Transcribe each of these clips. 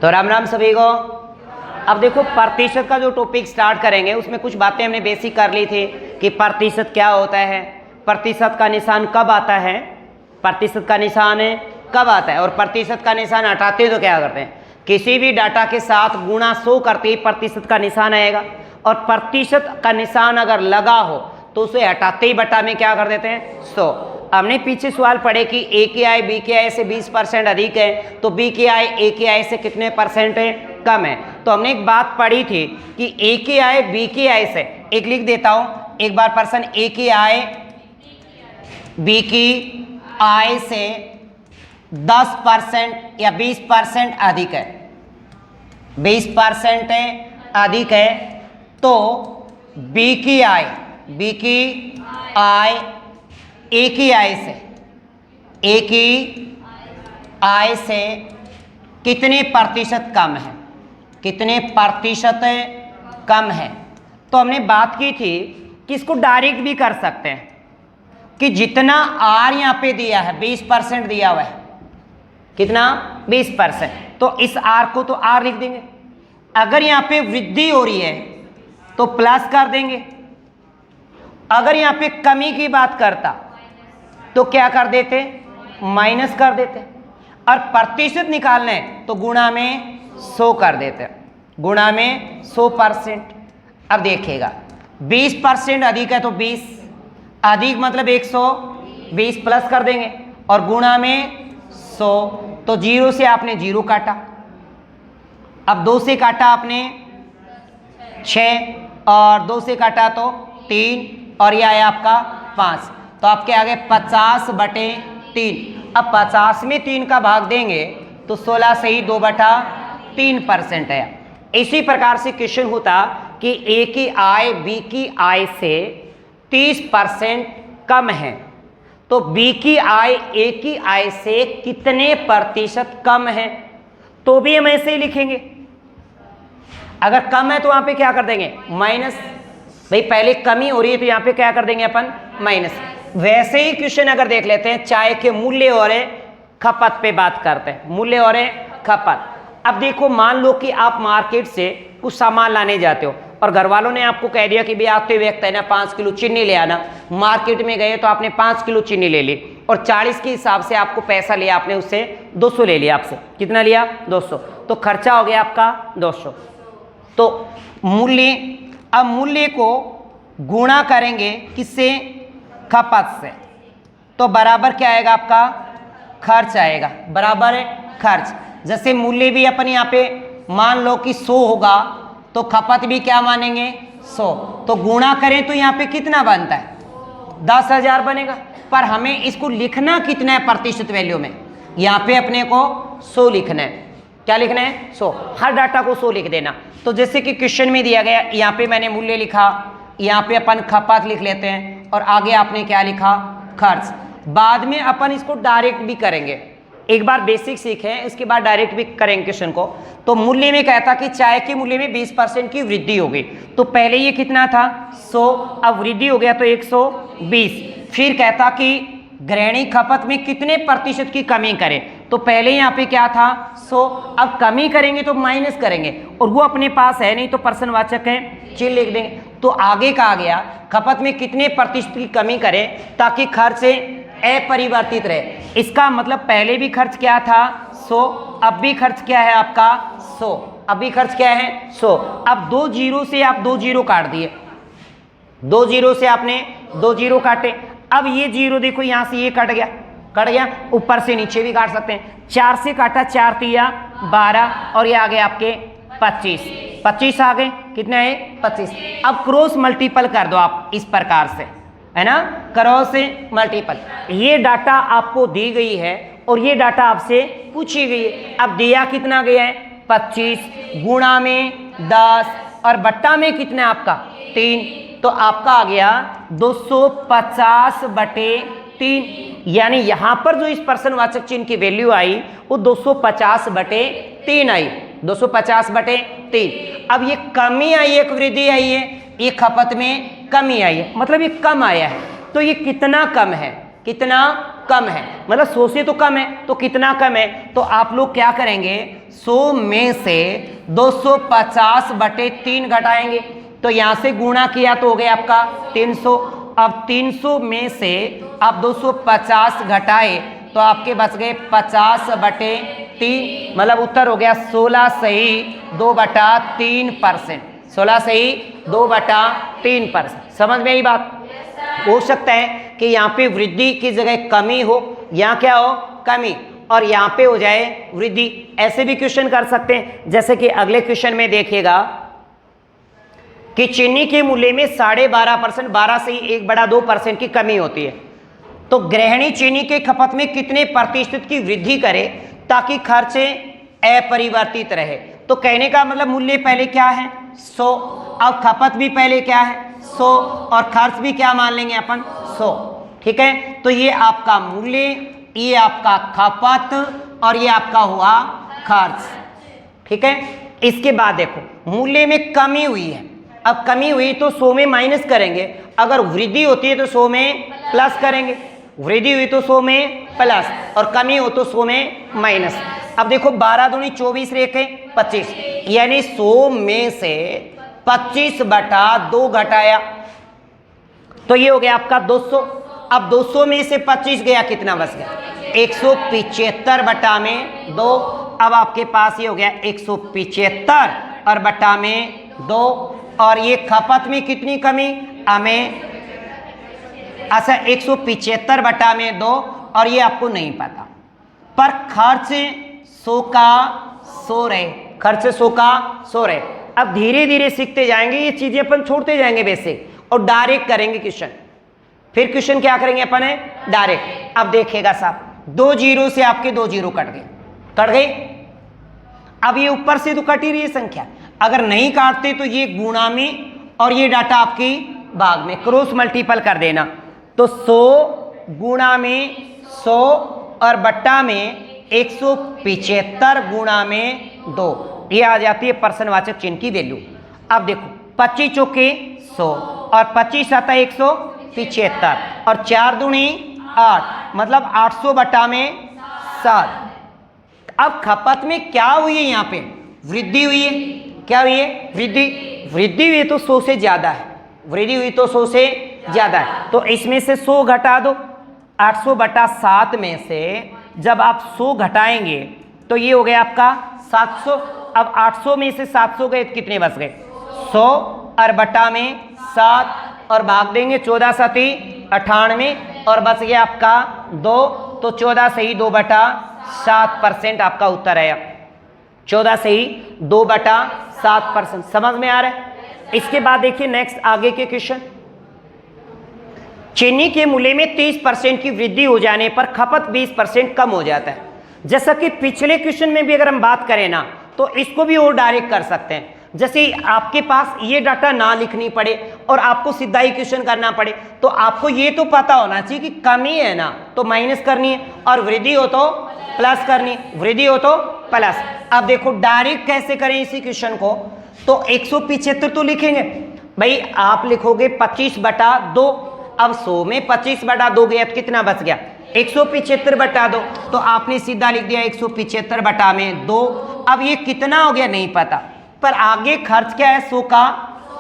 तो राम राम सभी को। अब देखो प्रतिशत का जो टॉपिक स्टार्ट करेंगे उसमें कुछ बातें हमने बेसिक कर ली थी कि प्रतिशत क्या होता है, प्रतिशत का निशान कब आता है, प्रतिशत का निशान कब आता है और प्रतिशत का निशान हटाते तो क्या करते हैं। किसी भी डाटा के साथ गुणा 100 करते ही प्रतिशत का निशान आएगा और प्रतिशत का निशान अगर लगा हो तो उसे हटाते ही बटा में क्या कर देते हैं 100। हमने पीछे सवाल पढ़े कि ए की आय बी की आय से 20% अधिक है तो बी की आय ए की आय से कितने परसेंट है, कम है। तो हमने एक बात पढ़ी थी कि ए की आय बी की आय से, एक लिख देता हूं एक बार, पर्सन ए की आय बी की आय से 10% या 20% अधिक है, 20% अधिक है तो बी की आय ए की आय से कितने प्रतिशत कम है, कितने प्रतिशत कम है। तो हमने बात की थी कि इसको डायरेक्ट भी कर सकते हैं कि जितना आर यहाँ पे दिया है 20% दिया हुआ है, कितना 20%, तो इस आर को तो आर लिख देंगे। अगर यहाँ पे वृद्धि हो रही है तो प्लस कर देंगे, अगर यहाँ पे कमी की बात करता तो क्या कर देते, माइनस कर देते, और प्रतिशत निकालना है तो गुणा में 100 कर देते, गुणा में 100%। अब देखिएगा 20% अधिक है तो 20 अधिक मतलब 120 प्लस कर देंगे और गुणा में 100, तो 0 से आपने 0 काटा, अब 2 से काटा आपने 6 और 2 से काटा तो 3 और यह है आपका 5, तो आपके आगे 50/3। अब 50 में 3 का भाग देंगे तो 16 से ही 2/3% है। इसी प्रकार से क्वेश्चन होता कि ए की आय बी की आय से 30% कम है तो बी की आय ए की आय से कितने प्रतिशत कम है, तो भी हम ऐसे ही लिखेंगे। अगर कम है तो वहां पे क्या कर देंगे माइनस, भाई पहले कमी हो रही है तो यहां पे क्या कर देंगे अपन माइनस। वैसे ही क्वेश्चन अगर देख लेते हैं चाय के मूल्य और खपत पे बात करते हैं, मूल्य और खपत। अब देखो मान लो कि आप मार्केट से कुछ सामान लाने जाते हो और घर वालों ने आपको कह दिया कि भाई आते वक्त है ना 5 किलो चीनी ले आना। मार्केट में गए तो आपने 5 किलो चीनी ले ली और 40 के हिसाब से आपको पैसा लिया, आपने उससे 200 ले लिया, आपसे कितना लिया 200, तो खर्चा हो गया आपका 200। तो मूल्य, अब मूल्य को गुणा करेंगे किससे, खपत से, तो बराबर क्या आएगा आपका खर्च आएगा, बराबर है खर्च। जैसे मूल्य भी अपन यहाँ पे मान लो कि 100 होगा तो खपत भी क्या मानेंगे 100, तो गुणा करें तो यहाँ पे कितना बनता है 10,000 बनेगा। पर हमें इसको लिखना कितना है प्रतिशत वैल्यू में, यहाँ पे अपने को 100 लिखना है। क्या लिखना है 100, हर डाटा को 100 लिख देना। तो जैसे कि क्वेश्चन में दिया गया, यहाँ पे मैंने मूल्य लिखा, यहाँ पे अपन खपत लिख लेते हैं और आगे आपने क्या लिखा खर्च। बाद में अपन इसको डायरेक्ट भी करेंगे, एक बार बेसिक सीखें इसके बाद डायरेक्ट भी करेंगे क्वेश्चन को। तो मूल्य में कहता कि चाय के मूल्य में 20% की वृद्धि हो गई, तो पहले ये कितना था 100, अब वृद्धि हो गया तो 120। फिर कहता कि गृहिणी खपत में कितने प्रतिशत की कमी करें, तो पहले यहाँ पे क्या था 100, अब कमी करेंगे तो माइनस करेंगे और वो अपने पास है नहीं तो पर्सनवाचक है चिन्ह लिख देंगे। तो आगे कहा गया खपत में कितने प्रतिशत की कमी करें ताकि खर्च अपरिवर्तित रहे। इसका मतलब पहले भी खर्च क्या था 100, अब भी खर्च क्या है आपका 100, अब भी खर्च क्या है 100। अब 2 जीरो से आप 2 जीरो काट दिए, 2 जीरो से आपने 2 जीरो काटे। अब ये जीरो देखो यहाँ से ये कट गया, ऊपर से नीचे भी काट सकते हैं। 4 से काटा, 4 तिया 12 और ये आ गए आपके 25 आ गए, कितना है 25। अब क्रॉस मल्टीपल कर दो आप इस प्रकार से, है ना, क्रॉस से मल्टीपल। ये डाटा आपको दी गई है और ये डाटा आपसे पूछी गई है। अब दिया कितना गया है 25, गुणा में 10 और बट्टा में कितना है आपका 3, तो आपका आ गया 250/3, यानी यहां पर जो इस पर्सनवाचक चिन्ह की वैल्यू आई वो 250/3 आई, 250/3। अब ये कमी आई है, एक वृद्धि आई है, ये खपत में कमी आई है, मतलब ये कम आया है। तो ये कितना कम है, कितना कम है, मतलब 100 से तो कम है, तो कितना कम है, तो आप लोग क्या करेंगे 100 में से 250/3 घटाएंगे, तो यहां से गुणा किया तो हो गया आपका 300। अब 300 में से आप 250 घटाए तो आपके बच गए 50/3, मतलब उत्तर हो गया 16 सही 2/3%। 16 सही 2/3%। समझ में आई बात? हो सकता है कि यहाँ पे वृद्धि की जगह कमी हो, यहाँ क्या हो कमी, और यहाँ पे हो जाए वृद्धि। ऐसे भी क्वेश्चन कर सकते हैं, जैसे कि अगले क्वेश्चन में देखिएगा कि चीनी के मूल्य में 12.5%, 12 से 1/2% की कमी होती है, तो गृहिणी चीनी के खपत में कितने प्रतिशत की वृद्धि करे ताकि खर्चे अपरिवर्तित रहे। तो कहने का मतलब मूल्य पहले क्या है 100, अब खपत भी पहले क्या है 100, और खर्च भी क्या मान लेंगे अपन 100। ठीक है, तो ये आपका मूल्य, ये आपका खपत, और ये आपका हुआ खर्च। ठीक है, इसके बाद देखो मूल्य में कमी हुई है, अब कमी हुई तो 100 में माइनस करेंगे, अगर वृद्धि होती है तो 100 में प्लस करेंगे, वृद्धि हुई तो 100 में प्लस, और कमी हो तो 100 में माइनस। अब देखो 12 दूनी 24 रेखे 25, यानी 100 में से 25/2 घटाया तो ये हो गया आपका 200। अब 200 में से 25 गया, कितना बच गया 175/2। अब आपके पास ये हो गया 175 और बटा में 2, और ये खपत में कितनी कमी हमें, अच्छा 175/2, और ये आपको नहीं पता, पर खर्च 100 का 100 रहे, खर्च 100 का 100 रहे। अब धीरे धीरे सीखते जाएंगे, ये चीजें अपन छोड़ते जाएंगे बेसिक, और डायरेक्ट करेंगे क्वेश्चन। फिर क्वेश्चन क्या करेंगे अपन है डायरेक्ट। अब देखिएगा साहब 2 जीरो से आपके 2 जीरो कट गए, कट गए। अब ये ऊपर से तो कट ही रही है संख्या, अगर नहीं काटते तो ये गुणा में और ये डाटा आपकी भाग में, क्रॉस मल्टीपल कर देना, तो 100 गुणा में 100 और बट्टा में 175 गुणा में 2, ये आ जाती है पर्सनवाचक चिन्ह की वैल्यू। अब देखो 25 चौके 100 और 25 आता 175, और 4 दूनी 8, मतलब 800 बटा में 7। अब खपत में क्या हुई है, यहाँ पे वृद्धि हुई है, क्या हुई है वृद्धि, वृद्धि हुई तो 100 से ज्यादा है, वृद्धि हुई तो 100 से ज्यादा है, तो इसमें से 100 घटा दो। 800/7 में से जब आप 100 घटाएंगे तो ये हो गया आपका 700। अब 800 में से 700 गए, कितने बच गए 100, और बटा में 7, और भाग देंगे 14 सती 98, और बच गया आपका 2, तो 14 सही 2/7% आपका उत्तर है। 14 सही 2/7%। समझ में आ रहा है? इसके बाद देखिए नेक्स्ट आगे के क्वेश्चन। चीनी के मूल्य में 30% की वृद्धि हो जाने पर खपत 20% कम हो जाता है। जैसा कि पिछले क्वेश्चन में भी अगर हम बात करें ना, तो इसको भी और डायरेक्ट कर सकते हैं। जैसे आपके पास ये डाटा ना लिखनी पड़े और आपको सीधा ही क्वेश्चन करना पड़े, तो आपको ये तो पता होना चाहिए कि कमी है ना तो माइनस करनी है, और वृद्धि हो तो प्लस करनी, वृद्धि हो तो प्लस। अब देखो डायरेक्ट कैसे करें इसी क्वेश्चन को, तो 175 तो लिखेंगे भाई, आप लिखोगे 25/2। अब 100 में 25/2 गया तो कितना बच गया 175/2, तो आपने सीधा लिख दिया 175/2। अब ये कितना हो गया नहीं पता, पर आगे खर्च क्या है 100 का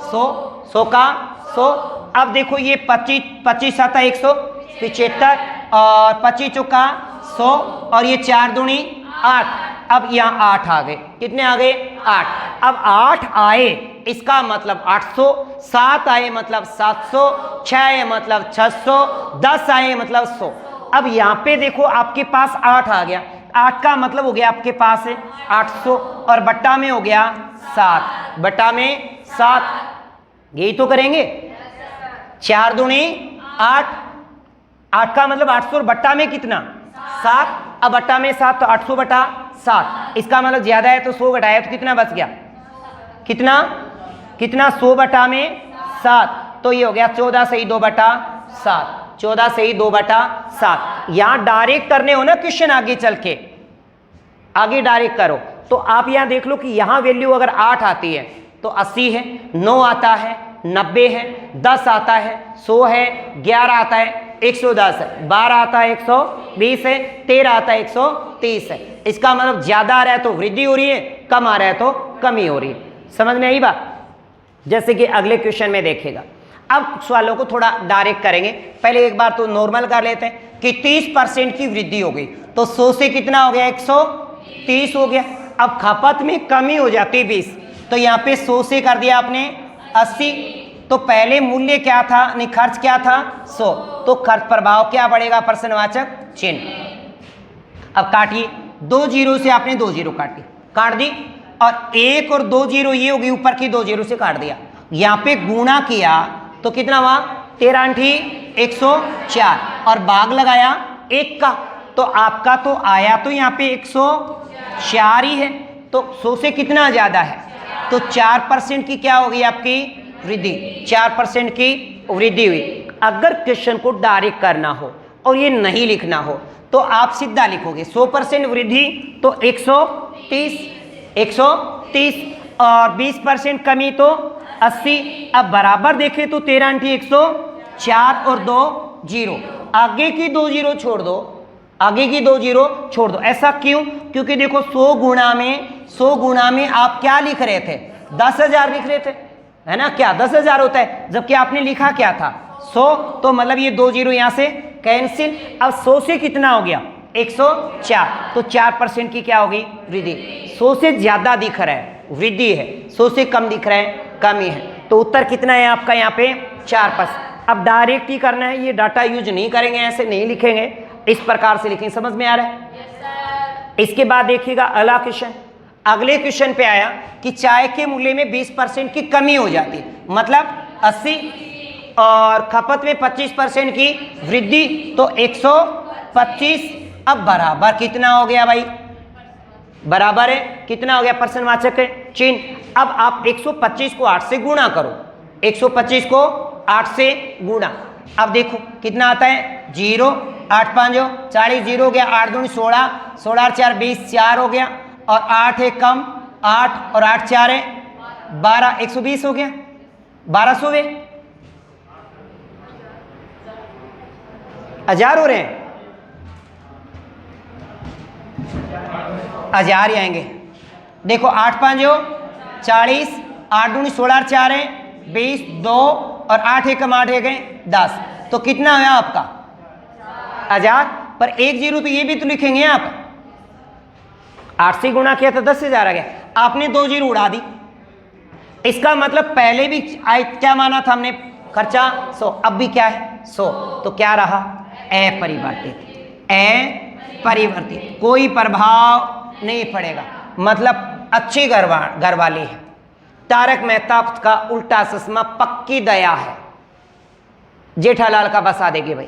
100, 100 का 100। अब देखो ये 25 आता 175, और 25 चौका 100, और ये 4 दूनी 8। अब यहाँ 8 आ गए, कितने आ गए 8। अब 8 आए इसका मतलब 800, 7 आए मतलब 700, 6 आए मतलब 600, 10 आए मतलब 100। अब यहाँ पे देखो आपके पास 8 आ गया, 8 का मतलब हो गया आपके पास है 800, और बट्टा में हो गया 7, बट्टा में 7, यही तो करेंगे। 4 दूनी 8, 8 का मतलब 800, और बट्टा में कितना 7, अब बट्टा में 7 तो 800/7, इसका मतलब ज्यादा है तो 100 घटाया तो कितना बच गया, कितना 100 बटा में 7, तो ये हो गया 14 सही 2/7, 14 सही 2/7। यहां डायरेक्ट करने हो ना क्वेश्चन, आगे चल के आगे डायरेक्ट करो, तो आप यहां देख लो कि यहां वैल्यू अगर 8 आती है तो 80 है, 9 आता है 90 है, 10 आता है 100 है, 11 आता है 110 है, 12 आता है 120 है, 13 आता है 130 है। इसका मतलब ज्यादा आ रहा है तो वृद्धि हो रही है, कम आ रहा है तो कमी हो रही है। समझ में आई बात? जैसे कि अगले क्वेश्चन में देखिएगा। अब सवालों को थोड़ा डायरेक्ट करेंगे, पहले एक बार तो नॉर्मल कर लेते हैं कि 30% की वृद्धि हो गई तो 100 से कितना हो गया, 130 हो गया। अब खपत में कमी हो जाती 20, तो यहाँ पे 100 से कर दिया आपने 80, तो पहले मूल्य क्या था, नहीं खर्च क्या था 100, तो खर्च प्रभाव क्या बढ़ेगा, प्रश्नवाचक चिन्ह। अब काटिए, 2 जीरो से आपने 2 जीरो काट दी, और 1 और 2 जीरो ये होगी, ऊपर की 2 जीरो से काट दिया, यहाँ पे गुणा किया तो कितना हुआ, 13 × 104, और भाग लगाया 1 का, तो आपका तो आया तो यहाँ पे 104 ही है, तो 100 से कितना ज्यादा है, तो 4% की क्या होगी आपकी वृद्धि, 4% की वृद्धि हुई। अगर क्वेश्चन को डायरेक्ट करना हो और ये नहीं लिखना हो तो आप सीधा लिखोगे 100% वृद्धि तो 130 और 20% कमी तो 80। अब बराबर देखें तो 13 × 104 और 2 जीरो, आगे की 2 जीरो छोड़ दो, आगे की 2 जीरो छोड़ दो। ऐसा क्यों? क्योंकि देखो 100 गुणा में आप क्या लिख रहे थे, 10,000 लिख रहे थे, है ना, क्या 10,000 होता है, जबकि आपने लिखा क्या था 100, तो मतलब ये 2 जीरो यहां से कैंसिल। अब 100 से कितना हो गया, 104, तो 4% की क्या होगी वृद्धि। 100 से ज्यादा दिख रहा है वृद्धि है, 100 से कम दिख रहा है कमी है, तो उत्तर कितना है आपका यहाँ पे 4%। अब डायरेक्ट ही करना है, ये डाटा यूज नहीं करेंगे, ऐसे नहीं लिखेंगे, इस प्रकार से लिखेंगे। समझ में आ रहा है? इसके बाद देखिएगा अगला क्वेश्चन। अगले क्वेश्चन पे आया कि चाय के मूल्य में 20% की कमी हो जाती, मतलब 80, और खपत में 25% की वृद्धि तो 125। अब बराबर कितना हो गया भाई, बराबर है कितना हो गया, प्रश्नवाचक चिन्ह। अब आप 125 को 8 से गुणा करो, 125 को 8 से गुणा। अब देखो कितना आता है, 0, 8 5 40, 0 हो गया, 8 दूनी 16, 16 4 20, 4 हो गया, और 8 है कम, 8 और 8 4 है 12, 120 हो गया, 1200 वे 1000 हो रहे हैं, 1000 ही आएंगे। देखो 8 5 40, 8 दूनी 16 4 है 20, 2 और 8 कम 8 है 10, तो कितना है आपका 1000। पर 1 जीरो तो ये भी तो लिखेंगे आप, 8 से गुणा किया तो 10,000 आ गया, आपने 2 जीरो उड़ा दी। इसका मतलब पहले भी क्या माना था हमने, खर्चा 100, अब भी क्या है 100, तो क्या रहा अपरिवर्तित, कोई प्रभाव नहीं पड़ेगा, मतलब अच्छी घर वाली है। तारक मेहता का उल्टा चश्मा पक्की दया है, जेठालाल का बसा देगी भाई,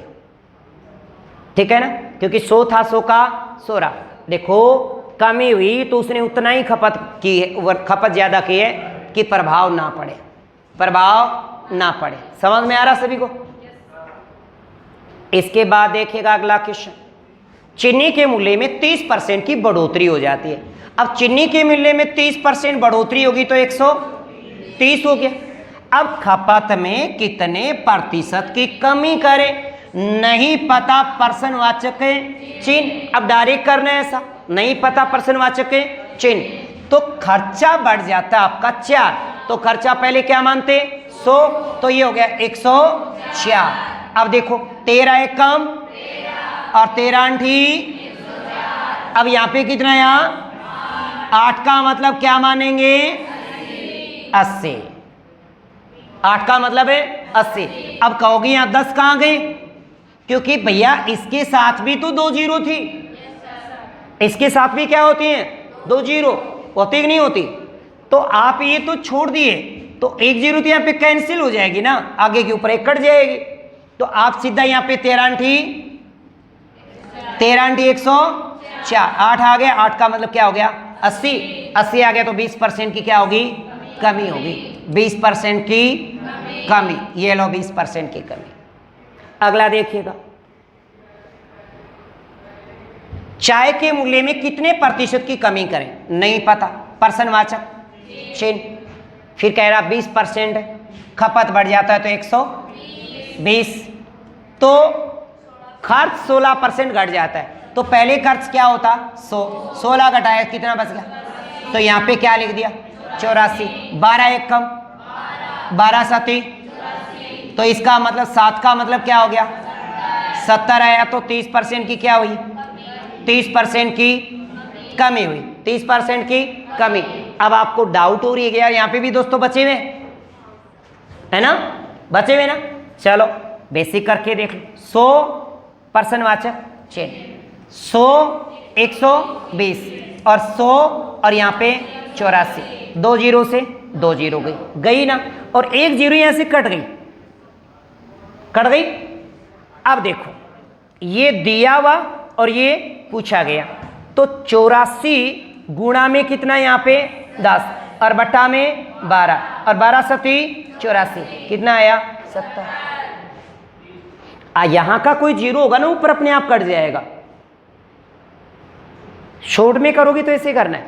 ठीक है ना, क्योंकि 100 था 100 का 100 रहा। देखो कमी हुई तो उसने उतना ही खपत की है, खपत ज्यादा की है कि प्रभाव ना पड़े, प्रभाव ना पड़े। समझ में आ रहा सभी को? इसके बाद देखिएगा अगला क्वेश्चन। चीनी के मूल्य में 30% की बढ़ोतरी हो जाती है। अब चीनी के मूल्य में 30% बढ़ोतरी होगी तो 130 हो गया। अब खपत में कितने प्रतिशत की कमी करें, नहीं पता, प्रश्नवाचक चिन्ह। अब डायरेक्ट करना है ऐसा, नहीं पता प्रश्नवाचक चिन्ह, तो खर्चा बढ़ जाता है आपका 4, तो खर्चा पहले क्या मानते 100, तो ये हो गया 104। अब देखो 13 है कम और 13 ठी, अब यहाँ पे कितना है, यहाँ 8 का मतलब क्या मानेंगे 80, 8 का मतलब है 80। अब कहोगे यहाँ 10 कहाँ गए, क्योंकि भैया इसके साथ भी तो 2 जीरो थी, इसके साथ भी क्या होती हैं 2 जीरो होती कि नहीं होती, तो आप ये तो छोड़ दिए तो 1 जीरो तो यहाँ पे कैंसिल हो जाएगी ना, आगे के ऊपर 1 कट जाएगी, तो आप सीधा यहाँ पे 13 ठी 104, 8 आ गया, 8 का मतलब क्या हो गया 80, 80 आ गया, तो 20% की क्या होगी कमी होगी, 20% की कमी, ये लो 20% की कमी। अगला देखिएगा, चाय के मूल्य में कितने प्रतिशत की कमी करें, नहीं पता, प्रश्नवाचक चिन्ह। फिर कह रहा 20% खपत बढ़ जाता है तो 120, तो खर्च 16% घट जाता है। तो पहले खर्च क्या होता 100, 16 घटाया कितना बच गया, तो यहाँ पे क्या लिख दिया 84, 12 एक कम 12 7, तो इसका मतलब 7 का मतलब क्या हो गया 70 आया, तो 30% की क्या हुई 30% की कमी हुई, 30% की कमी। अब आपको डाउट हो रही है यहाँ पे भी दोस्तों बचे हुए है ना, बचे हुए ना, चलो बेसिक करके देख लो। 100% वाचक चेन 100 120 और 100 और यहाँ पे 84, 2 जीरो से 2 जीरो गई ना, और 1 जीरो यहाँ से कट गई। अब देखो ये दिया हुआ और ये पूछा गया, तो 84 गुणा में कितना यहाँ पे 10 और बट्टा में 12 और 12 7 84 कितना आया 70। यहां का कोई जीरो होगा ना ऊपर अपने आप कट जाएगा, शॉर्ट में करोगे तो ऐसे करना है।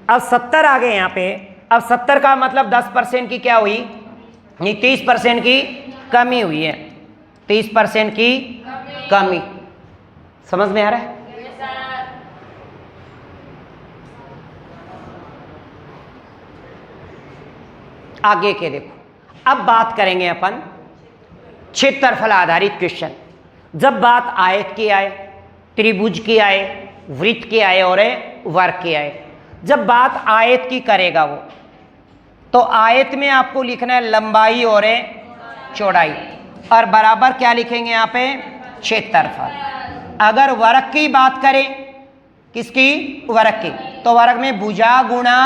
अब 70 आ गए यहां पे, अब 70 का मतलब 10% की क्या हुई, 30% की कमी हुई है, 30% की कमी। समझ में आ रहा है? आगे के देखो, अब बात करेंगे अपन क्षेत्रफल आधारित क्वेश्चन। जब बात आयत की आए, त्रिभुज की आए, वृत्त की आए और वर्ग की आए, जब बात आयत की करेगा वो, तो आयत में आपको लिखना है लंबाई और चौड़ाई, और बराबर क्या लिखेंगे यहाँ पे क्षेत्रफल। अगर वर्ग की बात करें, किसकी वर्ग की, तो वर्ग में भुजा गुणा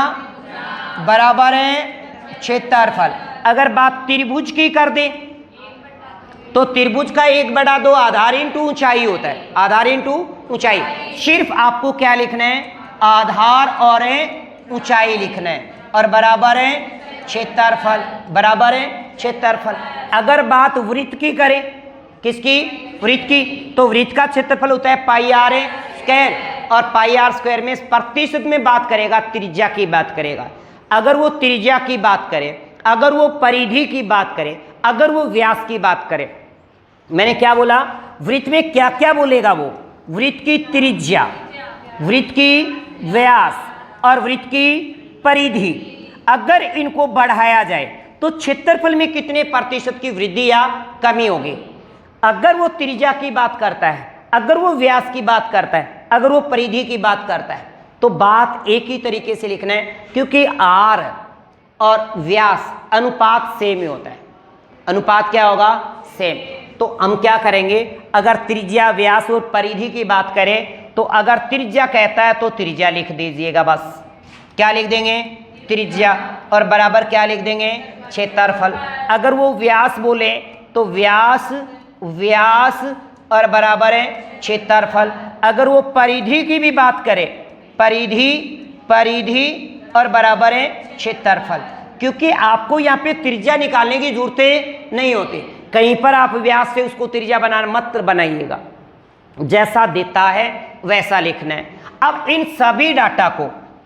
बराबर है क्षेत्रफल। अगर बात त्रिभुज की कर दे, तो त्रिभुज का 1/2 आधार इंटू ऊंचाई होता है, आधार इंटू ऊंचाई। सिर्फ आपको क्या लिखना है आधार और ऊंचाई लिखना है, और बराबर है क्षेत्रफल, बराबर है क्षेत्रफल। अगर बात वृत्त की करें, किसकी वृत्त की, तो वृत्त का क्षेत्रफल होता है पाई आर स्क्वायर, और पाई आर स्क्वायर में प्रतिशत में बात करेगा, त्रिज्या की बात करेगा। अगर वो त्रिज्या की बात करे, अगर वो परिधि की बात करे, अगर वो व्यास की बात करे, मैंने क्या बोला वृत्त में क्या क्या बोलेगा वो, वृत्त की त्रिज्या, वृत्त की व्यास और वृत्त की परिधि, अगर इनको बढ़ाया जाए तो क्षेत्रफल में कितने प्रतिशत की वृद्धि या कमी होगी। अगर वो त्रिज्या की बात करता है, अगर वो व्यास की बात करता है, अगर वो परिधि की बात करता है, तो बात एक ही तरीके से लिखना है, क्योंकि आर और व्यास अनुपात सेम ही होता है। अनुपात क्या होगा सेम। तो हम क्या करेंगे, अगर त्रिज्या व्यास और परिधि की बात करें, तो अगर त्रिज्या कहता है तो त्रिज्या लिख दीजिएगा, बस क्या लिख देंगे त्रिज्या, और बराबर क्या लिख देंगे क्षेत्रफल। अगर वो व्यास बोले तो व्यास व्यास और बराबर है क्षेत्रफल। अगर वो परिधि की भी बात करे, परिधि परिधि और बराबर है क्षेत्रफल, क्योंकि आपको यहाँ पे त्रिज्या निकालने की जरूरत नहीं होती। कहीं पर आप व्यास से उसको त्रिज्या बनाना मत बनाइएगा, जैसा देता है वैसा लिखना है। अब इन सभी डाटा को,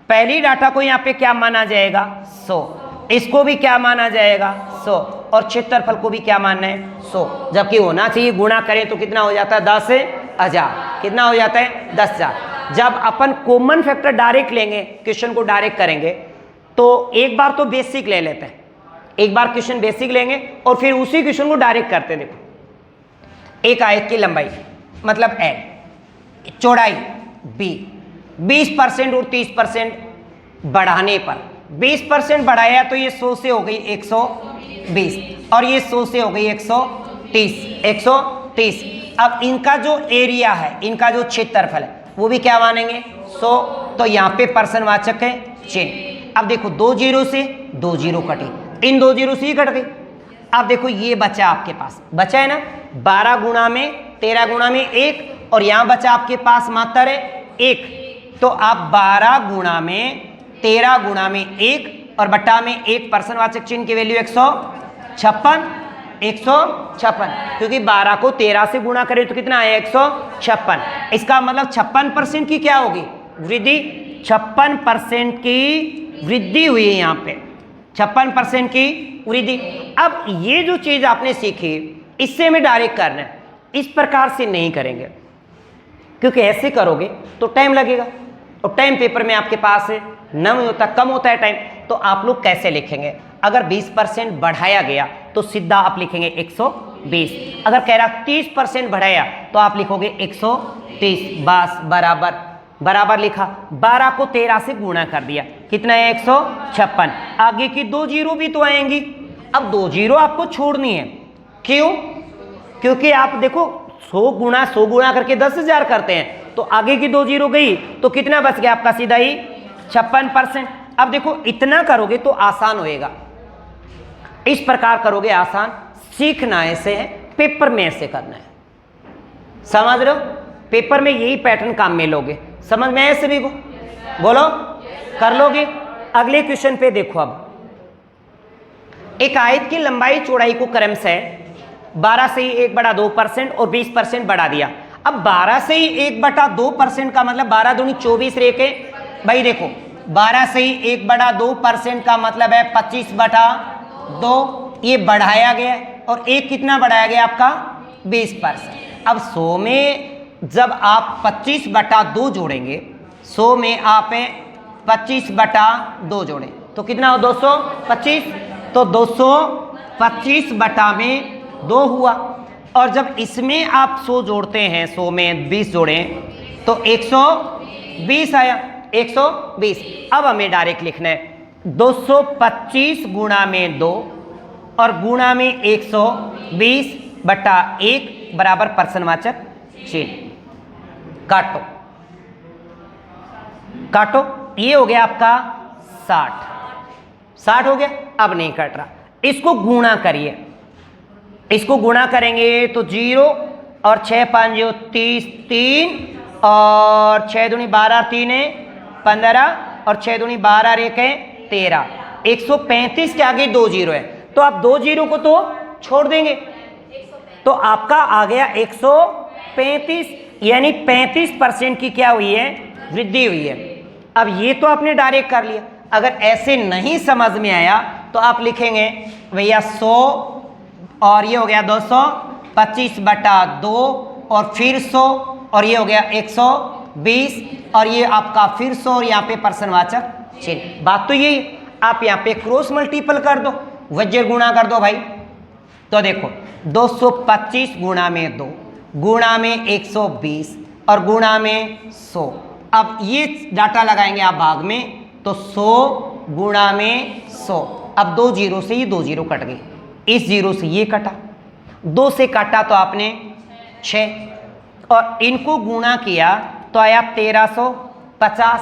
पहली डाटा को यहाँ पे क्या माना जाएगा 100, इसको भी क्या माना जाएगा 100, और क्षेत्रफल को भी क्या मानना है 100, जबकि होना चाहिए गुणा करें तो कितना हो जाता है 10,000, कितना हो जाता है 10,000। जब अपन कॉमन फैक्टर डायरेक्ट लेंगे, क्वेश्चन को डायरेक्ट करेंगे, तो एक बार तो बेसिक ले लेते हैं, एक बार क्वेश्चन बेसिक लेंगे और फिर उसी क्वेश्चन को डायरेक्ट करते हैं। देखो एक आयत की लंबाई मतलब L, चौड़ाई B, 20% और 30% बढ़ाने पर, 20% बढ़ाया तो ये 100 से हो गई 120 और ये 100 से हो गई 130। अब इनका जो एरिया है, इनका जो क्षेत्रफल है, वो भी क्या मानेंगे 100। तो यहाँ पे पर्सनवाचक है चिन्ह। अब देखो 2 जीरो से 2 जीरो कटी, इन 2 जीरो से ही कट गई। अब देखो ये बचा आपके पास, बचा है ना 12 गुणा में 13 गुणा में 1, और यहाँ बचा आपके पास मात्र है 1। तो आप 12 गुणा में 13 गुणा में 1 और बट्टा में 1, पर्सनवाचक चिन्ह की वैल्यू 156, क्योंकि 12 को 13 से गुणा करें तो कितना आया 156। इसका मतलब 56% की क्या होगी वृद्धि, 56% की वृद्धि हुई है यहाँ पे, 56% की वृद्धि। अब ये जो चीज आपने सीखी, इससे हमें डायरेक्ट करना है। इस प्रकार से नहीं करेंगे, क्योंकि ऐसे करोगे तो टाइम लगेगा और टाइम पेपर में आपके पास नहीं होता, कम होता है टाइम। तो आप लोग कैसे लिखेंगे? अगर 20% बढ़ाया गया तो सीधा आप लिखेंगे 120। अगर कह रहा 30% बढ़ाया तो आप लिखोगे 130। बस बराबर बराबर लिखा। 12 को 13 से गुणा कर दिया, कितना है? 156। आगे की 2 जीरो भी तो आएंगी। अब 2 जीरो आपको छोड़नी है। क्यों? क्योंकि आप देखो 100 गुणा करके 10,000 करते हैं, तो आगे की 2 जीरो गई तो कितना बच गया आपका? सीधा ही 56%। अब देखो इतना करोगे तो आसान होएगा, इस प्रकार करोगे आसान। सीखना ऐसे है, पेपर में ऐसे करना है, समझ रहे हो? पेपर में यही पैटर्न काम में लोगे। समझ में आए सभी को? बोलो, कर लोगे? अगले क्वेश्चन पे देखो। अब एक आयत की लंबाई चौड़ाई को क्रम से 12 से ही 1/2% और 20% बढ़ा दिया। अब 12 से ही 1/2% का मतलब 12 दूनी 24 रेखे। भाई देखो 12 से ही 1/2% का मतलब है 25/2। ये बढ़ाया गया और एक कितना बढ़ाया गया आपका? 20%। अब 100 में जब आप 25/2 जोड़ेंगे, 100 में आप 25/2 जोड़ें तो कितना हो? 225। तो 225/2 हुआ। और जब इसमें आप 100 जोड़ते हैं, 100 में 20 जोड़ें तो 120 आया, 120। अब हमें डायरेक्ट लिखना है 225 गुणा में 2 और गुणा में 120/1 बराबर पर्सनवाचक चिन्ह। काटो काटो, ये हो गया आपका 60 हो गया। अब नहीं कट रहा, इसको गुणा करिए। इसको गुणा करेंगे तो 0 और 6 5 30, 3 और 6 दूनी 12, 3 15 और 6 दूनी 12 रेखे 13। 135 के आगे 2 जीरो है, तो आप 2 जीरो को तो छोड़ देंगे तो आपका आ गया 135, यानी 35% की क्या हुई है? वृद्धि हुई है। अब ये तो आपने डायरेक्ट कर लिया। अगर ऐसे नहीं समझ में आया तो आप लिखेंगे भैया 100 और ये हो गया 225/2 और फिर 100 और ये हो गया 120 और ये आपका फिर 100 और यहाँ पे पर्सनवाचक चिन्ह। बात तो यही, आप यहाँ पे क्रॉस मल्टीपल कर दो, वज्र गुणा कर दो भाई। तो देखो 225 गुणा में 2 गुणा में 120 और गुणा में 100। अब ये डाटा लगाएंगे आप भाग में तो 100 गुणा में 100। अब 2 जीरो से ये 2 जीरो कट गए, इस जीरो से ये कटा, 2 से काटा तो आपने 6 और इनको गुणा किया तो आया 1350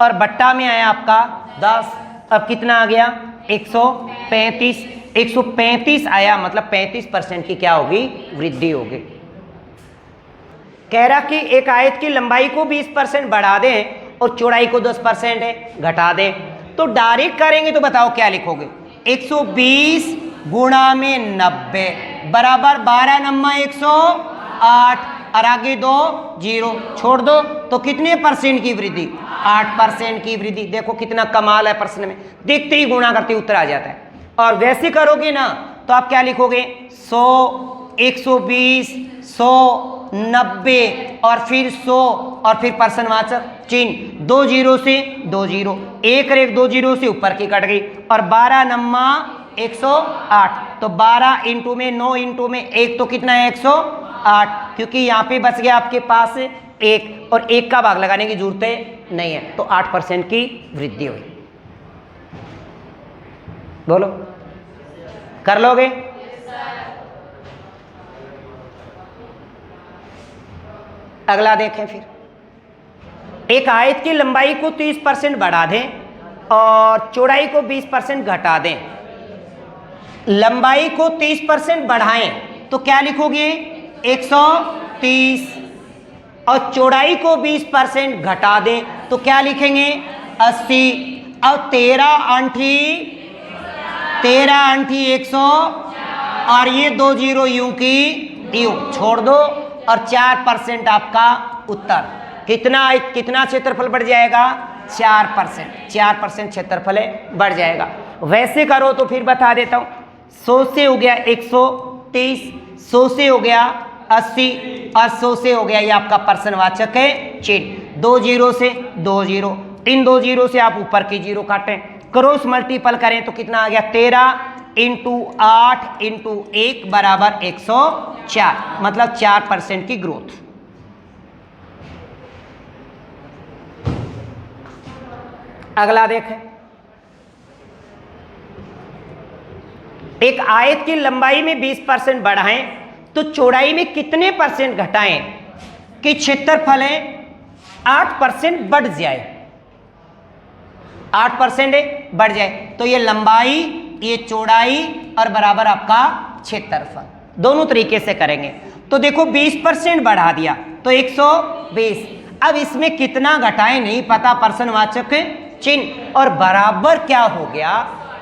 और बट्टा में आया आपका 10। अब कितना आ गया? 135। 135 आया मतलब 35% की क्या होगी? वृद्धि होगी। कह रहा कि एक आयत की लंबाई को 20% बढ़ा दें और चौड़ाई को 10% घटा दें, तो डायरेक्ट करेंगे तो बताओ क्या लिखोगे? 120 गुणा में 90 बराबर 12 नम्मा 108 और आगे 2 जीरो छोड़ दो तो कितने परसेंट की वृद्धि? 8% की वृद्धि। देखो कितना कमाल है, प्रश्न में देखते ही गुणा करते उत्तर आ जाता है। और वैसे करोगे ना तो आप क्या लिखोगे? 100, 120, 100, 90 और फिर 100 और फिर पर्सनवाचक चिन्ह। 2 जीरो से 2 जीरो, एक रेख 2 जीरो से ऊपर की कट गई और 12 नम्मा 108। तो 12 इंटू में 9 इंटू में 1 तो कितना है? 108, क्योंकि यहाँ पे बच गया आपके पास 1 और 1 का भाग लगाने की जरूरत नहीं है, तो 8% की वृद्धि हुई। बोलो, कर लोगे? अगला देखें फिर। एक आयत की लंबाई को 30% बढ़ा दें और चौड़ाई को 20% घटा दें। लंबाई को 30% बढ़ाएं तो क्या लिखोगे? 130 और चौड़ाई को 20% घटा दें तो क्या लिखेंगे? 80। अब 13 अंठी 100 और ये 2 जीरो यूं की यूं छोड़ दो और 4% आपका उत्तर। कितना क्षेत्रफल बढ़ जाएगा? 4% क्षेत्रफल बढ़ जाएगा। वैसे करो तो फिर बता देता हूं, 100 से हो गया 130, 100 से हो गया 80 और 100 से हो गया ये आपका प्रश्नवाचक है चिन्ह। 2 जीरो से 2 जीरो, इन 2 जीरो से आप ऊपर की जीरो काटें, क्रॉस मल्टीपल करें तो कितना आ गया 13 इंटू 8 इंटू 1 बराबर 104, मतलब 4% की ग्रोथ। अगला देखें, एक आयत की लंबाई में 20% बढ़ाएं तो चौड़ाई में कितने परसेंट घटाएं कि क्षेत्रफल 8% बढ़ जाए, 8% बढ़ जाए। तो ये लंबाई, ये चौड़ाई और बराबर आपका क्षेत्रफल, दोनों तरीके से करेंगे। तो देखो 20% बढ़ा दिया तो 120, अब इसमें कितना घटाएं नहीं पता, प्रश्नवाचक चिन्ह और बराबर क्या हो गया,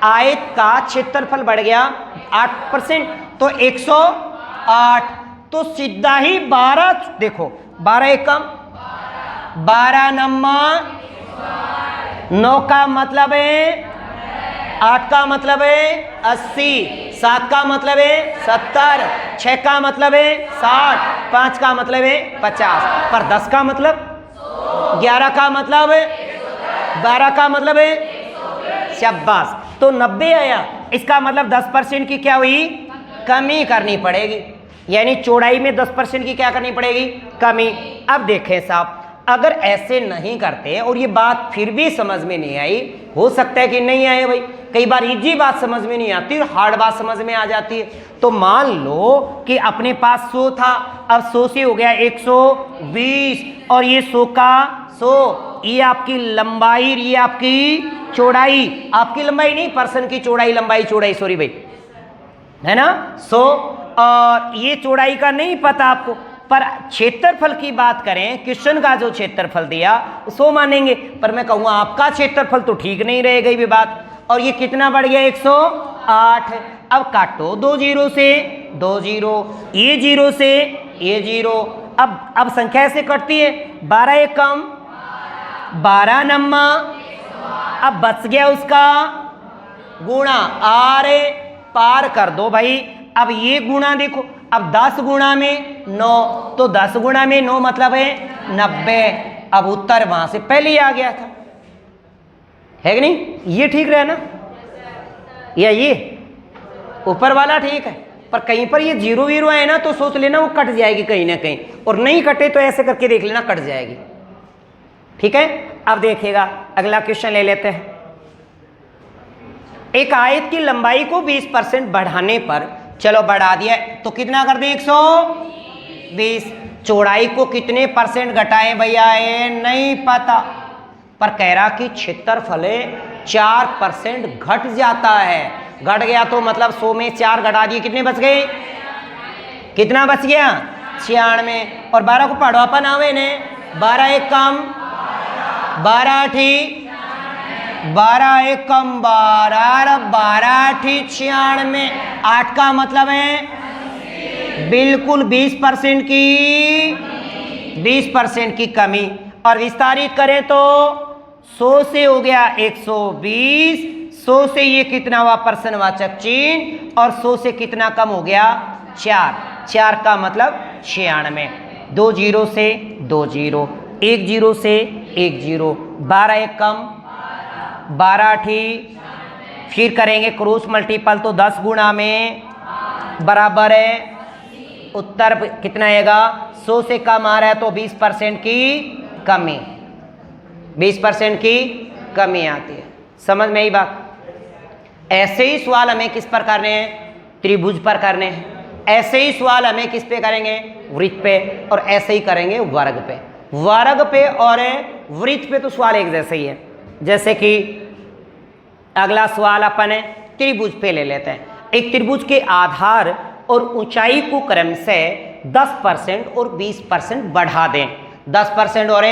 आयत का क्षेत्रफल बढ़ गया 8%, तो 108, तो सीधा ही 12, देखो 12 एकम 12 नम्मा 9 का मतलब है 8 का मतलब है 80, 7 का मतलब है 70, 6 का मतलब है 60, 5 का मतलब है 50, पर 10 का मतलब 11 का मतलब 12 का मतलब है शाबाश, तो 90 आया। इसका मतलब 10% की क्या हुई, कमी करनी पड़ेगी, यानी चौड़ाई में 10% की क्या करनी पड़ेगी, कमी। अब देखें साहब, अगर ऐसे नहीं करते और ये बात फिर भी समझ में नहीं आई, हो सकता है कि नहीं आए भाई, कई बार इजी बात समझ में नहीं आती और हार्ड बात समझ में आ जाती है। तो मान लो कि अपने पास 100 था, अब 100 से हो गया 120 और ये 100 का 100, ये आपकी लंबाई, ये आपकी चौड़ाई, आपकी लंबाई नहीं पर्सन की चौड़ाई, लंबाई चौड़ाई सॉरी भाई, है ना 100, और ये चौड़ाई का नहीं पता आपको, पर क्षेत्रफल की बात करें, क्वेश्चन का जो क्षेत्रफल दिया 100 मानेंगे, पर मैं कहूँगा आपका क्षेत्रफल तो ठीक नहीं रहेगा ये बात, और ये कितना बढ़ गया 108। अब काटो 2 जीरो से 2 जीरो, ये जीरो से ये जीरो, अब संख्या ऐसे कटती है, 12 एकम 12 नम्मा, अब बच गया उसका गुणा, आरे पार कर दो भाई। अब ये गुणा देखो, अब 10 गुणा में 9, तो 10 गुणा में 9 मतलब है 90, अब उत्तर वहां से पहले ही आ गया था, है कि नहीं, ये ठीक रहा ना, या ये ऊपर वाला ठीक है, पर कहीं पर ये जीरो वीरो है ना तो सोच लेना वो कट जाएगी कहीं ना कहीं, और नहीं कटे तो ऐसे करके देख लेना कट जाएगी, ठीक है। अब देखिएगा अगला क्वेश्चन ले लेते हैं। एक आयत की लंबाई को 20% बढ़ाने पर, चलो बढ़ा दिया तो कितना कर दें 120, चौड़ाई को कितने परसेंट घटाएं भैया, ये नहीं पता, पर कह रहा कि क्षेत्रफल 4% घट जाता है, घट गया तो मतलब 100 में 4 घटा दिए, कितने बच गए, कितना बच गया 96, और 12 को पढ़वापन आवे ने, 12 एक कम 12 ठीक 12 एक कम 12, 12 ठीक 96, 8 का मतलब है बिल्कुल 20% की कमी, और विस्तारित करें तो 100 से हो गया 120, 100 से ये कितना हुआ प्रश्नवाचक चिन्ह, और 100 से कितना कम हो गया 4, 4 का मतलब 96, 2 जीरो से 2 जीरो, 1 जीरो से 1 जीरो, 12 एक कम 12 ठीक, फिर करेंगे क्रॉस मल्टीपल तो 10 गुणा में बराबर है, उत्तर कितना आएगा, 100 से कम आ रहा है तो 20% की कमी, 20% की कमी आती है, समझ में आई बात। ऐसे ही सवाल हमें किस पर करने हैं, त्रिभुज पर करने हैं, ऐसे ही सवाल हमें किस पे करेंगे, वृत्त पे, और ऐसे ही करेंगे वर्ग पे, वर्ग पे और वृत्त पे तो सवाल एक जैसे ही है। जैसे कि अगला सवाल अपन त्रिभुज पे ले लेते हैं, एक त्रिभुज के आधार और ऊंचाई को क्रम से 10% और 20% बढ़ा दें, 10% और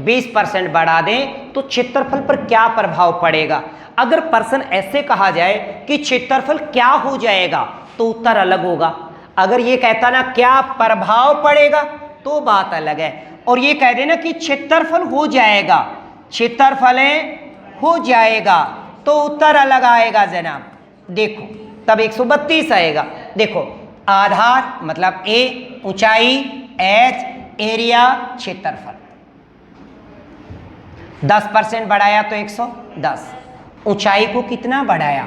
20% बढ़ा दें तो क्षेत्रफल पर क्या प्रभाव पड़ेगा। अगर प्रश्न ऐसे कहा जाए कि क्षेत्रफल क्या हो जाएगा तो उत्तर अलग होगा, अगर ये कहता ना क्या प्रभाव पड़ेगा तो बात अलग है, और ये कह देना कि क्षेत्रफल हो जाएगा, क्षेत्रफल हो जाएगा तो उत्तर अलग आएगा जनाब। देखो तब 132 आएगा। देखो आधार मतलब ए, ऊंचाई एच, एरिया क्षेत्रफल। 10% बढ़ाया तो 110। ऊंचाई को कितना बढ़ाया?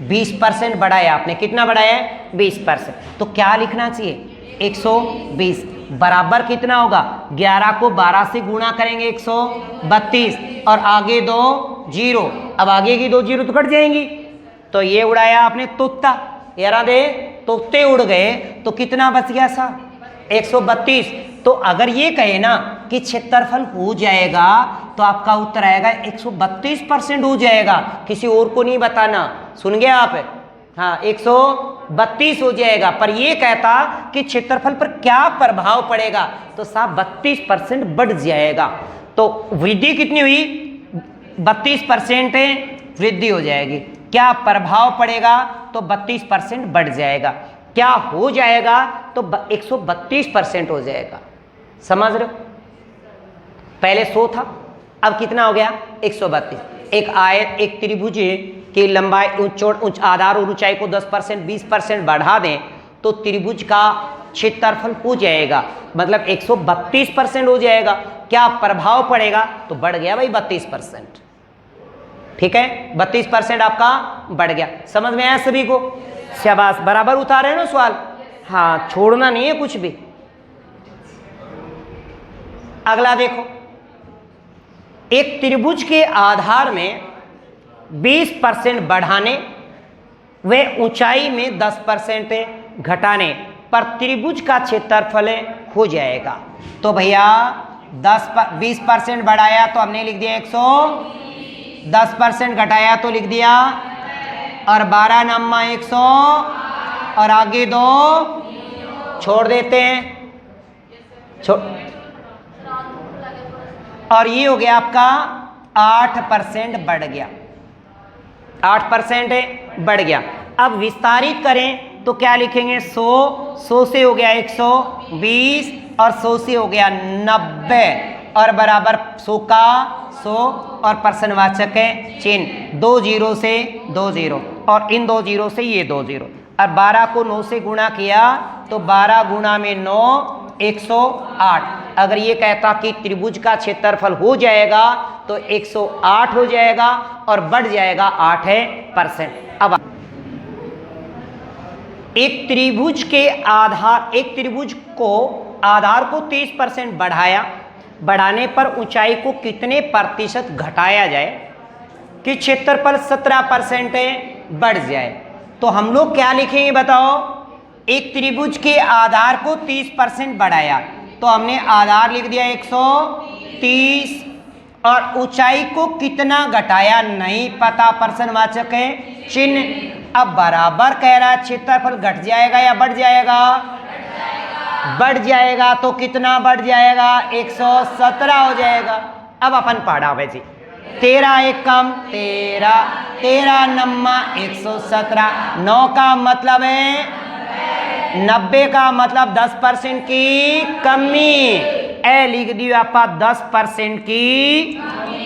20% बढ़ाया आपने। कितना बढ़ाया है? 20%। तो क्या लिखना चाहिए? 120 बराबर कितना होगा? 11 को 12 से गुणा करेंगे 132 और आगे 2 जीरो। अब आगे की 2 जीरो तो कट जाएंगी। तो ये उड़ाया आपने तोता, यारा दे तोते उड़ गए तो कितना बच गया सा? 132। तो अगर ये कहे ना कि क्षेत्रफल हो जाएगा तो आपका उत्तर आएगा 132% हो जाएगा। किसी और को नहीं बताना, सुन गए आप? हाँ 132 हो जाएगा। पर ये कहता कि क्षेत्रफल पर क्या प्रभाव पड़ेगा, तो साहब 32% बढ़ जाएगा। तो वृद्धि कितनी हुई? 32% वृद्धि हो जाएगी। क्या प्रभाव पड़ेगा? तो 32% बढ़ जाएगा। क्या हो जाएगा? तो 132% हो जाएगा। समझ रहे हो? पहले 100 था, अब कितना हो गया? 132। एक आयत, एक त्रिभुज की लंबाई, आधार और ऊंचाई को 10% 20% बढ़ा दें तो त्रिभुज का क्षेत्रफल हो जाएगा, मतलब 132% हो जाएगा। क्या प्रभाव पड़ेगा? तो बढ़ गया भाई 32%। ठीक है, 32% आपका बढ़ गया। समझ में आया सभी को? शाबाश, बराबर उतारे हैं ना सवाल? हाँ, छोड़ना नहीं है कुछ भी। अगला देखो, एक त्रिभुज के आधार में 20% बढ़ाने व ऊंचाई में 10% घटाने पर त्रिभुज का क्षेत्रफल हो जाएगा। तो भैया 20% बढ़ाया तो हमने लिख दिया 100, 10% घटाया तो लिख दिया, और 12 नम्मा 100 और आगे 2 छोड़ देते हैं, और ये हो गया आपका 8% बढ़ गया। 8% बढ़ गया। अब विस्तारित करें तो क्या लिखेंगे? 100 से हो गया 120 और 100 से हो गया 90 और बराबर 100 का 100 और पर्सनवाचक है चिन्ह, 2 जीरो से 2 जीरो और इन 2 जीरो से ये 2 जीरो। और 12 को 9 से गुणा किया तो 12 गुणा में 9 108। अगर ये कहता कि त्रिभुज का क्षेत्रफल हो जाएगा तो 108 हो जाएगा और बढ़ जाएगा 8%। अब एक त्रिभुज को आधार को 30% बढ़ाया, बढ़ाने पर ऊंचाई को कितने प्रतिशत घटाया जाए कि क्षेत्रफल 17% बढ़ जाए? तो हम लोग क्या लिखेंगे बताओ? एक त्रिभुज के आधार को 30% बढ़ाया तो हमने आधार लिख दिया 130 और ऊंचाई को कितना घटाया नहीं पता, पर्सनवाचक है चिन्ह। अब बराबर कह रहा है क्षेत्रफल घट जाएगा या बढ़ जाएगा? बढ़ जाएगा। तो कितना बढ़ जाएगा? 117 हो जाएगा। अब अपन पढ़ा वैसे 13 एक कम 13, 13 नम्मा 117, 9 का मतलब है 90 का मतलब 10% की कमी। ए लिख दिया आपका 10% की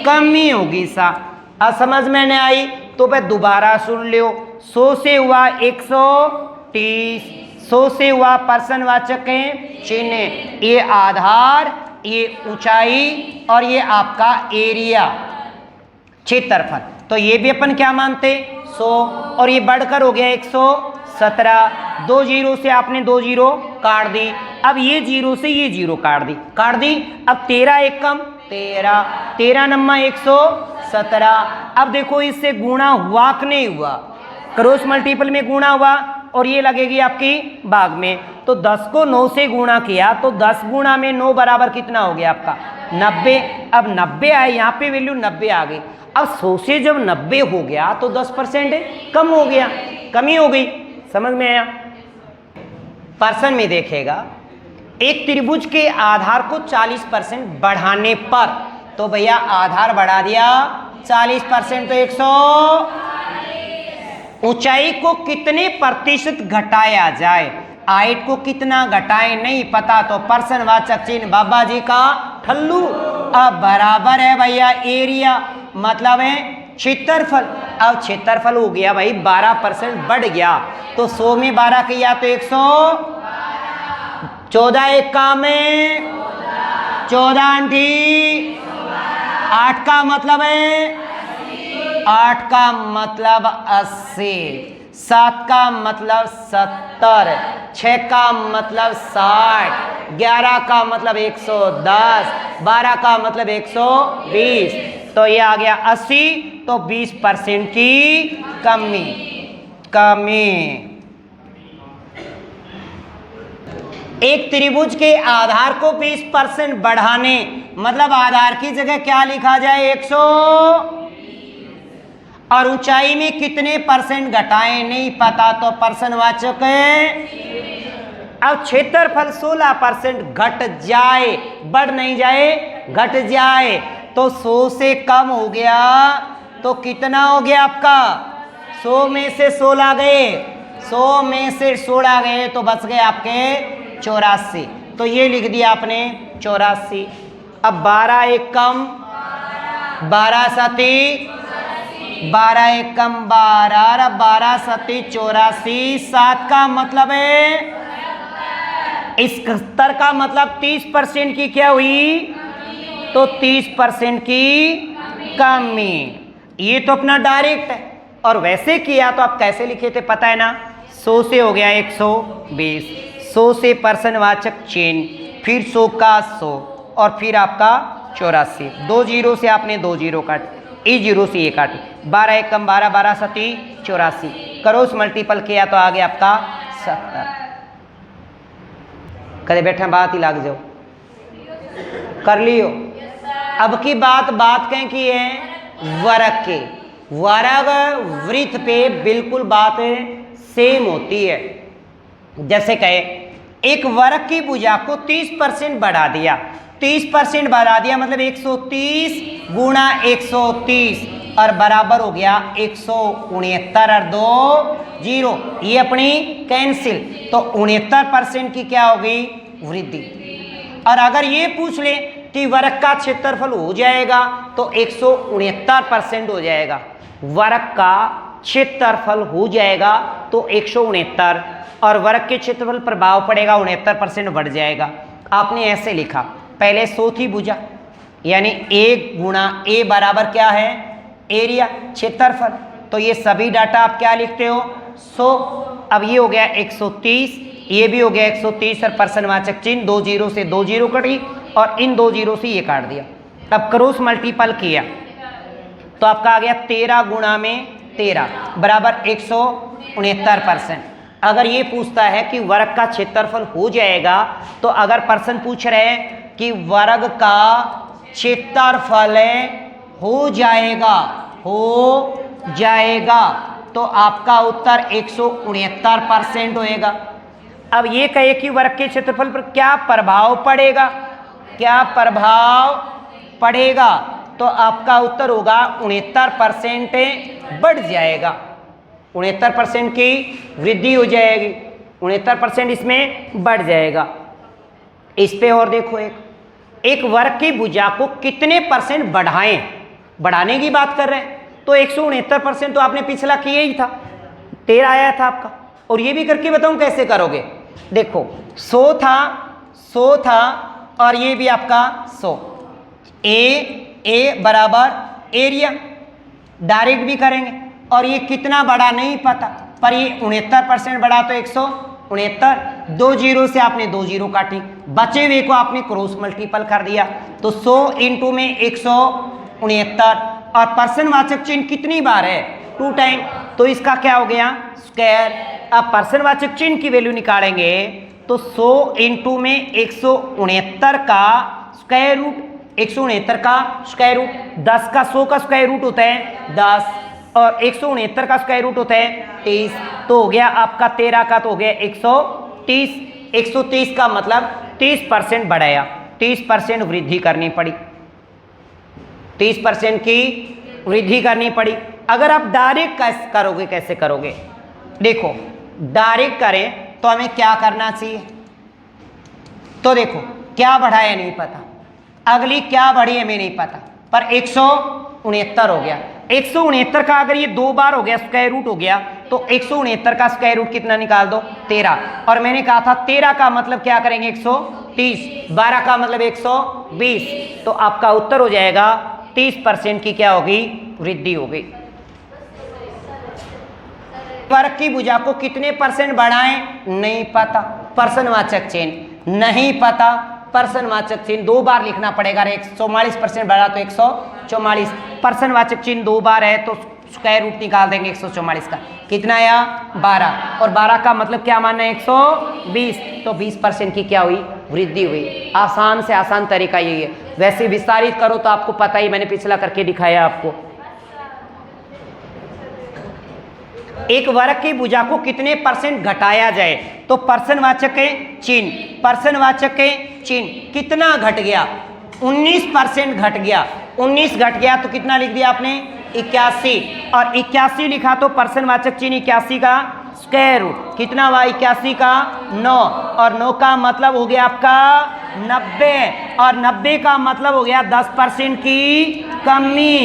कमी होगी सा। असमझ में नहीं आई तो फिर दोबारा सुन लियो। 100 से हुआ 130, 100 से हुआ पर्सनवाचक चिन्ह, ये आधार, ये ऊंचाई और ये आपका एरिया क्षेत्रफल। तो ये भी अपन क्या मानते? 100 और ये बढ़कर हो गया 117। 2 जीरो से आपने 2 जीरो काट दी, अब ये जीरो से ये जीरो काट दी। अब 13 एक कम 13, 13 नम्मा 117। अब देखो इससे गुणा हुआ कि नहीं हुआ? क्रॉस मल्टीपल में गुणा हुआ और ये लगेगी आपकी भाग में। तो 10 को 9 से गुणा किया तो 10 गुणा में 9 बराबर कितना हो गया आपका? 90। अब 90 आए, यहाँ पे वैल्यू 90 आ गई। अब 100 से जब 90 हो गया तो 10% कम हो गया, कमी हो गई। समझ में आया? पर्सन में देखेगा एक त्रिभुज के आधार को 40% बढ़ाने पर, तो भैया आधार बढ़ा दिया 40% तो 100, ऊंचाई को कितने प्रतिशत घटाया जाए? हाइट को कितना घटाएं नहीं पता तो पर्सनवाचक चिन्ह बाबा जी का ठल्लू। अब बराबर है भैया एरिया, मतलब है क्षेत्रफल। अब क्षेत्रफल हो गया भाई 12% बढ़ गया तो 100 में 12 किया तो 100, 14 एक का में 14 आंटी, 8 का मतलब है 8 का मतलब 80, 7 का मतलब 70, 6 का मतलब 60, 11 का मतलब 110, 12 का मतलब 120, तो ये आ गया 80, तो 20% की कमी। एक त्रिभुज के आधार को 20% बढ़ाने, मतलब आधार की जगह क्या लिखा जाए 100, और ऊंचाई में कितने परसेंट घटाएं नहीं पता, तो परसेंटवाचक है। अब क्षेत्रफल 16% घट जाए, बढ़ नहीं जाए, घट जाए, तो 100 से कम हो गया तो कितना हो गया आपका, 100 में से 16 गए, 100 में से 16 गए तो बच गए आपके 84, तो ये लिख दिया आपने 84। अब 12 एक कम 12 सती 12 एक कम 12, 12 सती 84, 7 का मतलब है 71 का मतलब 30% की क्या हुई, तो 30% की कमी। ये तो अपना डायरेक्ट है, और वैसे किया तो आप कैसे लिखे थे पता है ना, 100 से हो गया 120, 100 से परसेंटवाचक चिन्ह, फिर 100 का 100, और फिर आपका 84, 2 जीरो से आपने 2 जीरो काट, इस जीरो से ये काटी, 12 एक कम 12, 12 सती 84, क्रॉस मल्टीपल किया तो आ गया आपका 70। कदे बैठा बात ही लाग जाओ, कर लियो। अब की बात कहें कि है वर्ग के, वर्ग वृत्त पे बिल्कुल बात सेम होती है। जैसे कहे एक वर्ग की भुजा को 30% बढ़ा दिया, 30% बढ़ा दिया मतलब 130 गुणा 130 और बराबर हो गया 169 और 2 जीरो, ये अपनी कैंसिल, तो 69% की क्या हो गई वृद्धि। और अगर ये पूछ ले कि वर्ग का क्षेत्रफल हो जाएगा तो 169% हो जाएगा, वर्ग का क्षेत्रफल हो जाएगा तो 169, और वर्ग के क्षेत्रफल प्रभाव पड़ेगा 69% बढ़ जाएगा। आपने ऐसे लिखा, पहले 100 थी भुजा, यानी 1 गुणा ए बराबर क्या है एरिया क्षेत्रफल, तो ये सभी डाटा आप क्या लिखते हो 100। अब ये हो गया 130, ये भी हो गया 130 और परसेंटवाचक चिन्ह, 2 जीरो से 2 जीरो कटी और इन 2 जीरो से ये काट दिया। अब क्रॉस मल्टीपल किया तो आपका आ गया 13 गुणा में 13 बराबर 169%। अगर ये पूछता है कि वर्ग का क्षेत्रफल हो जाएगा, तो अगर पर्सन पूछ रहे हैं कि वर्ग का क्षेत्रफल हो जाएगा तो आपका उत्तर 169% होएगा। अब ये कहे कि वर्ग के क्षेत्रफल पर क्या प्रभाव पड़ेगा, तो आपका उत्तर होगा 69% बढ़ जाएगा, 69% की वृद्धि हो जाएगी, 69% इसमें बढ़ जाएगा। इस पे और देखो, एक वर्ग की भुजा को कितने परसेंट बढ़ाने की बात कर रहे हैं, तो 169% तो आपने पिछला किया ही था, 13 आया था आपका। और ये भी करके बताऊं कैसे करोगे, देखो 100 था और ये भी आपका 100, ए बराबर एरिया डायरेक्ट भी करेंगे, और ये कितना बढ़ा नहीं पता, पर ये 69% बढ़ा तो 169, 2 जीरो से आपने 2 जीरो काटी, बचे हुए को आपने क्रॉस मल्टीपल कर दिया, तो 100 इंटू में 169, और परसेंटवाचक चिन्ह कितनी बार है 2 टाइम, तो इसका क्या हो गया स्क्वायर। अब परसेंटवाचक चिन्ह की वैल्यू निकालेंगे तो 100 इंटू में 169 का स्क्वायर रूट, 169 का स्क्वायर रूट, 10 का 100 का स्क्वायर रूट होता है 10, और 169 का स्क्वायर रूट होता है 30, तो हो गया आपका 13 का तो हो गया 130, 130 का मतलब 30% बढ़ाया, 30% वृद्धि करनी पड़ी, 30% की वृद्धि करनी पड़ी। अगर आप डायरेक्ट करोगे, कैसे करोगे, देखो डायरेक्ट करें तो हमें क्या करना चाहिए, तो देखो क्या बढ़ा है नहीं पता, अगली क्या बढ़ी हमें नहीं पता, पर 169 हो गया, 169 का अगर ये 2 बार हो गया स्क्वायर रूट हो गया तो तो 169 का स्क्वायर रूट कितना निकाल दो 13। और मैंने कहा था 13 का मतलब क्या करेंगे 130, 12 का मतलब 120। तो आपका उत्तर हो जाएगा 30% की क्या होगी वृद्धि होगी। वर्ग की भुजा को कितने परसेंट बढ़ाएं नहीं पता, पर्सनवाचक चिन्ह नहीं पता, पर्सनवाचक चिन्ह 2 बार लिखना पड़ेगा। 144% बढ़ा तो 144, पर्सनवाचक चिन्ह 2 बार है तो स्क्वायर रूट निकाल देंगे 144 का, कितना आया 12। और 12 का मतलब क्या मानना है 120, तो 20% की क्या हुई वृद्धि हुई। आसान से आसान तरीका यही है। वैसे विस्तारित करो तो आपको पता ही, मैंने पिछला करके दिखाया आपको। एक वर्ग की भुजा को कितने परसेंट घटाया जाए, तो पर्सनवाचक चिन्ह, पर्सनवाचक चिन्ह कितना घट गया 19% घट गया। 19 घट गया तो कितना लिख दिया आपने 81, और 81 लिखा तो पर्सनवाचक चिन्ह 81 का स्क्वायर रूट कितना हुआ 81 का 9, और 9 का मतलब हो गया आपका 90, और 90 का मतलब हो गया 10% की कमी।